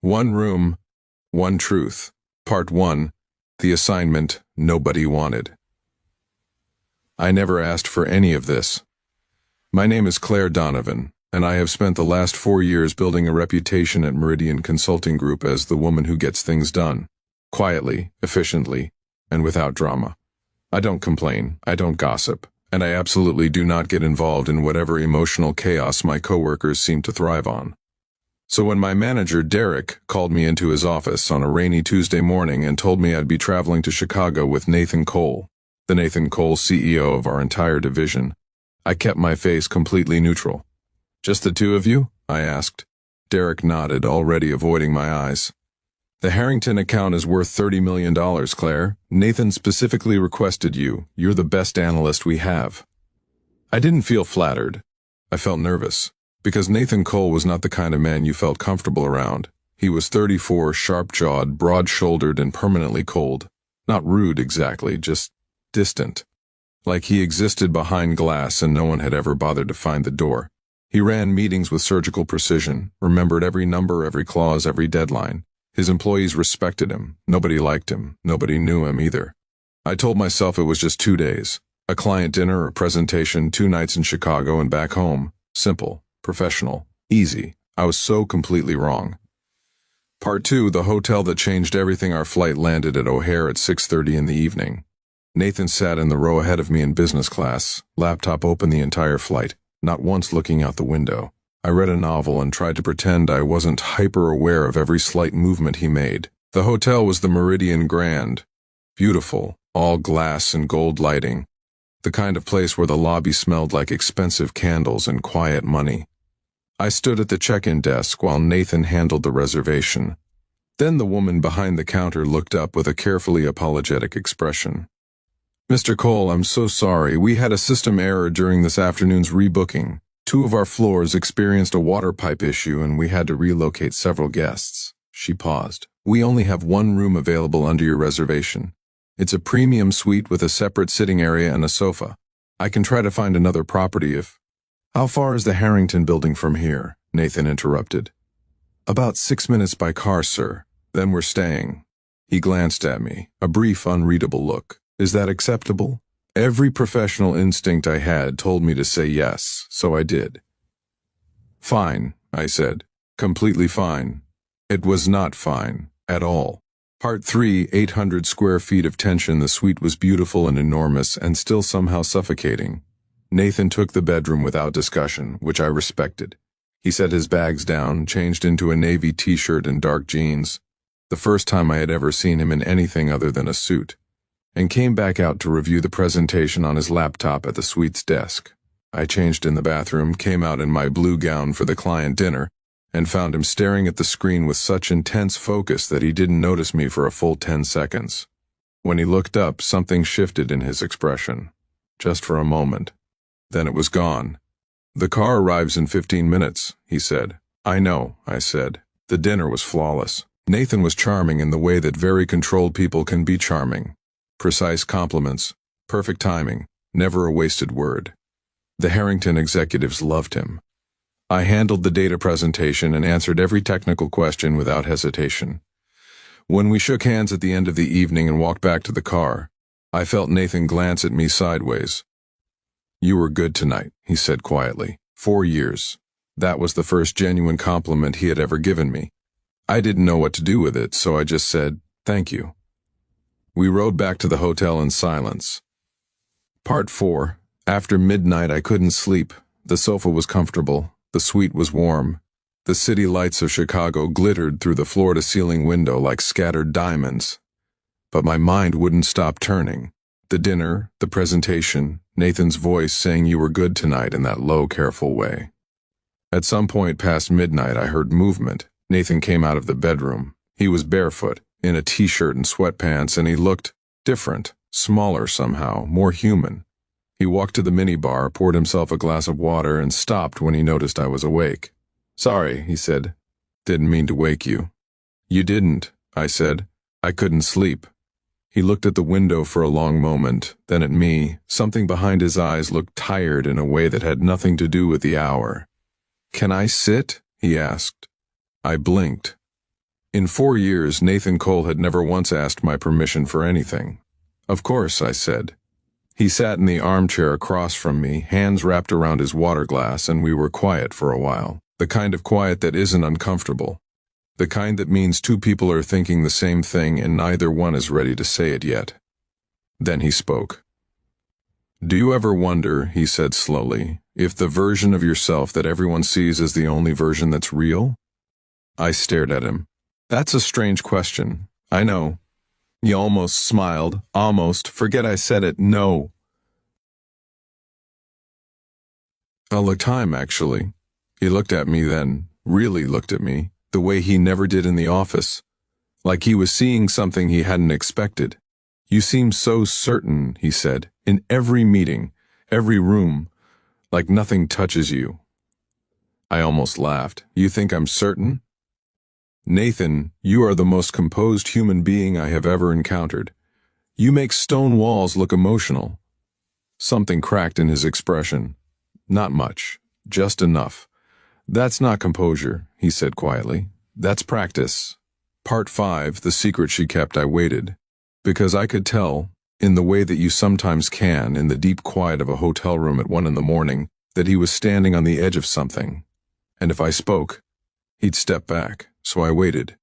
One Room, One Truth. Part 1. The assignment nobody wanted. I never asked for any of this. My name is Claire Donovan, and I have spent the last 4 years building a reputation at Meridian Consulting Group as the woman who gets things done, quietly, efficiently, and without drama. I don't complain, I don't gossip, and I absolutely do not get involved in whatever emotional chaos my coworkers seem to thrive on. So when my manager, Derek, called me into his office on a rainy Tuesday morning and told me I'd be traveling to Chicago with Nathan Cole, the Nathan Cole CEO of our entire division, I kept my face completely neutral. "Just the two of you?" I asked. Derek nodded, already avoiding my eyes. "The Harrington account is worth $30 million, Claire. Nathan specifically requested you. You're the best analyst we have." I didn't feel flattered. I felt nervous. Because Nathan Cole was not the kind of man you felt comfortable around. He was 34, sharp-jawed, broad-shouldered, and permanently cold. Not rude exactly, just distant. Like he existed behind glass and no one had ever bothered to find the door. He ran meetings with surgical precision, remembered every number, every clause, every deadline. His employees respected him. Nobody liked him. Nobody knew him either. I told myself it was just 2 days. A client dinner, a presentation, 2 nights in Chicago and back home. Simple. Professional. Easy. I was so completely wrong. Part 2, the hotel that changed everything. Our flight landed at O'Hare at 6:30 in the evening. Nathan sat in the row ahead of me in business class, laptop open the entire flight, not once looking out the window. I read a novel and tried to pretend I wasn't hyper-aware of every slight movement he made. The hotel was the Meridian Grand. Beautiful, all glass and gold lighting. The kind of place where the lobby smelled like expensive candles and quiet money. I stood at the check-in desk while Nathan handled the reservation. Then the woman behind the counter looked up with a carefully apologetic expression. "Mr. Cole, I'm so sorry. We had a system error during this afternoon's rebooking. 2 of our floors experienced a water pipe issue and we had to relocate several guests." She paused. "We only have 1 room available under your reservation. It's a premium suite with a separate sitting area and a sofa. I can try to find another property if—" "How far is the Harrington building from here?" Nathan interrupted. "About 6 minutes by car, sir. Then we're staying." He glanced at me, a brief, unreadable look. "Is that acceptable?" Every professional instinct I had told me to say yes, so I did. "Fine," I said. "Completely fine." It was not fine, at all. Part 3, 800 square feet of tension. The suite was beautiful and enormous and still somehow suffocating. Nathan took the bedroom without discussion, which I respected. He set his bags down, changed into a navy t-shirt and dark jeans, the first time I had ever seen him in anything other than a suit, and came back out to review the presentation on his laptop at the suite's desk. I changed in the bathroom, came out in my blue gown for the client dinner, and found him staring at the screen with such intense focus that he didn't notice me for a full 10 seconds. When he looked up, something shifted in his expression. Just for a moment. Then it was gone. "The car arrives in 15 minutes, he said. "I know," I said. The dinner was flawless. Nathan was charming in the way that very controlled people can be charming. Precise compliments, perfect timing, never a wasted word. The Harrington executives loved him. I handled the data presentation and answered every technical question without hesitation. When we shook hands at the end of the evening and walked back to the car, I felt Nathan glance at me sideways. "You were good tonight," he said quietly. 4 years. That was the first genuine compliment he had ever given me. I didn't know what to do with it, so I just said, "Thank you." We rode back to the hotel in silence. Part 4. After midnight I couldn't sleep. The sofa was comfortable. The suite was warm. The city lights of Chicago glittered through the floor-to-ceiling window like scattered diamonds. But my mind wouldn't stop turning. The dinner, the presentation, Nathan's voice saying you were good tonight in that low, careful way. At some point past midnight I heard movement. Nathan came out of the bedroom. He was barefoot, in a t-shirt and sweatpants, and he looked different, smaller somehow, more human. He walked to the minibar, poured himself a glass of water, and stopped when he noticed I was awake. "Sorry," he said. "Didn't mean to wake you." "You didn't," I said. "I couldn't sleep." He looked at the window for a long moment, then at me. Something behind his eyes looked tired in a way that had nothing to do with the hour. "Can I sit?" he asked. I blinked. In 4 years, Nathan Cole had never once asked my permission for anything. Of course, I said. He sat in the armchair across from me, hands wrapped around his water glass, and we were quiet for a while. The kind of quiet that isn't uncomfortable. The kind that means two people are thinking the same thing and neither one is ready to say it yet. Then he spoke. "Do you ever wonder," he said slowly, "if the version of yourself that everyone sees is the only version that's real?" I stared at him. "That's a strange question. I know." He almost smiled. Almost. Forget I said it. No. A time, actually. He looked at me then, really looked at me, the way he never did in the office. Like he was seeing something he hadn't expected. "You seem so certain," he said, "in every meeting, every room, like nothing touches you." I almost laughed. "You think I'm certain?" "Nathan, you are the most composed human being I have ever encountered. You make stone walls look emotional." Something cracked in his expression. "Not much, just enough." "That's not composure," he said quietly. "That's practice." Part 5, the secret she kept. I waited. Because I could tell, in the way that you sometimes can, in the deep quiet of a hotel room at 1 a.m, that he was standing on the edge of something. And if I spoke, he'd step back, so I waited.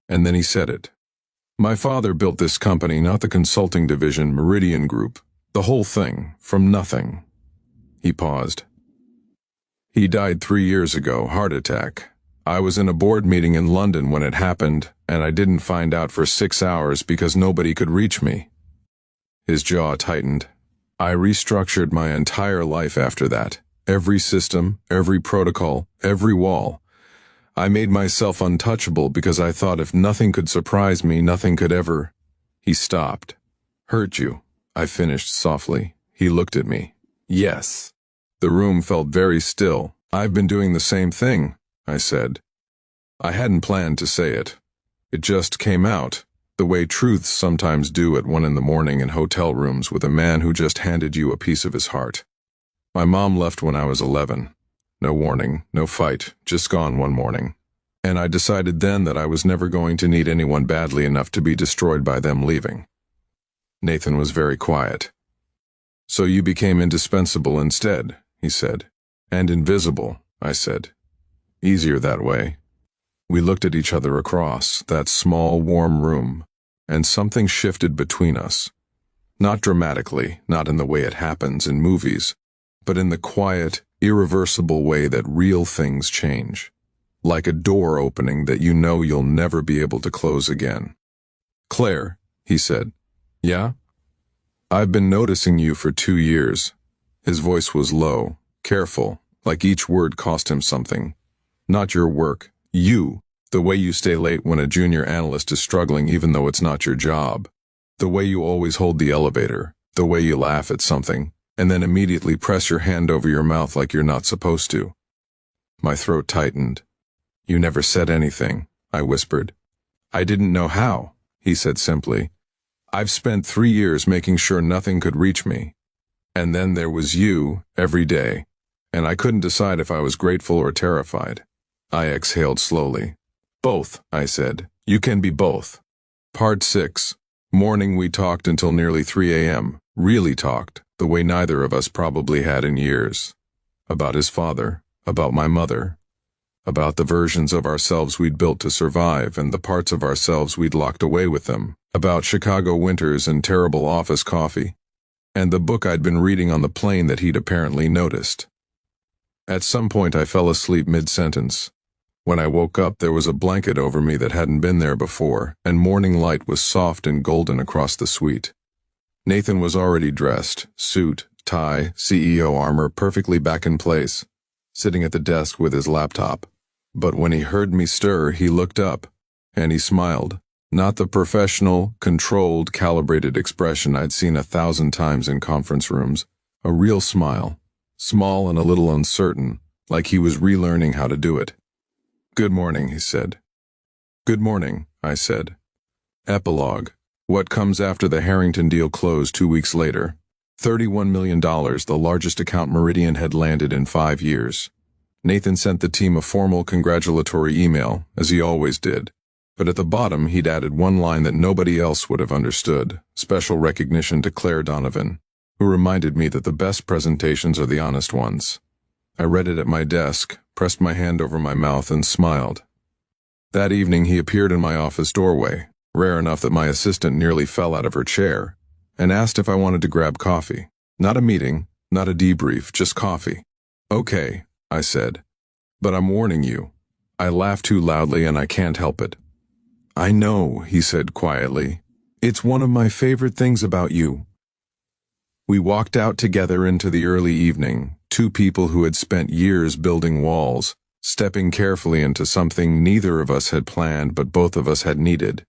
And then he said it. "My father built this company, not the consulting division, Meridian Group. The whole thing, from nothing." He paused. "He died 3 years ago, heart attack. I was in a board meeting in London when it happened, and I didn't find out for 6 hours because nobody could reach me." His jaw tightened. "I restructured my entire life after that. Every system, every protocol, every wall. I made myself untouchable because I thought if nothing could surprise me, nothing could ever." He stopped. "Hurt you?" I finished softly. He looked at me. "Yes." The room felt very still. "I've been doing the same thing," I said. I hadn't planned to say it. It just came out, the way truths sometimes do at 1 a.m. in hotel rooms with a man who just handed you a piece of his heart. My mom left when I was 11. No warning, no fight, just gone one morning. And I decided then that I was never going to need anyone badly enough to be destroyed by them leaving. Nathan was very quiet. "So you became indispensable instead," he said. "And invisible," I said. "Easier that way." We looked at each other across that small, warm room, and something shifted between us. Not dramatically, not in the way it happens in movies, but in the quiet, irreversible way that real things change. Like a door opening that you know you'll never be able to close again. "Claire," he said. "Yeah?" "I've been noticing you for 2 years." His voice was low, careful, like each word cost him something. "Not your work. You. The way you stay late when a junior analyst is struggling even though it's not your job. The way you always hold the elevator. The way you laugh at something, and then immediately press your hand over your mouth like you're not supposed to." My throat tightened. "You never said anything," I whispered. "I didn't know how," he said simply. "I've spent 3 years making sure nothing could reach me. And then there was you, every day. And I couldn't decide if I was grateful or terrified." I exhaled slowly. "Both," I said. "You can be both." Part 6. Morning. We talked until nearly 3 a.m. Really talked, the way neither of us probably had in years. About his father, about my mother, about the versions of ourselves we'd built to survive and the parts of ourselves we'd locked away with them, about Chicago winters and terrible office coffee, and the book I'd been reading on the plane that he'd apparently noticed. At some point I fell asleep mid-sentence. When I woke up, there was a blanket over me that hadn't been there before, and morning light was soft and golden across the suite. Nathan was already dressed, suit, tie, CEO armor perfectly back in place, sitting at the desk with his laptop. But when he heard me stir, he looked up, and he smiled. Not the professional, controlled, calibrated expression I'd seen 1,000 times in conference rooms. A real smile, small and a little uncertain, like he was relearning how to do it. "Good morning," he said. "Good morning," I said. Epilogue. What comes after the Harrington deal closed 2 weeks later? $31 million, the largest account Meridian had landed in 5 years. Nathan sent the team a formal congratulatory email, as he always did. But at the bottom, he'd added one line that nobody else would have understood, special recognition to Claire Donovan, who reminded me that the best presentations are the honest ones. I read it at my desk, pressed my hand over my mouth, and smiled. That evening, he appeared in my office doorway, rare enough that my assistant nearly fell out of her chair, and asked if I wanted to grab coffee. Not a meeting, not a debrief, just coffee. Okay, I said, but I'm warning you. I laughed too loudly and I can't help it. I know, he said quietly. It's one of my favorite things about you. We walked out together into the early evening, two people who had spent years building walls, stepping carefully into something neither of us had planned but both of us had needed.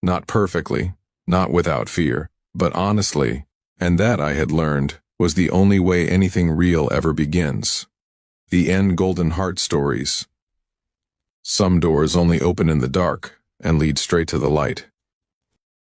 Not perfectly, not without fear, but honestly, and that I had learned was the only way anything real ever begins. The end Golden Heart stories. Some doors only open in the dark and lead straight to the light.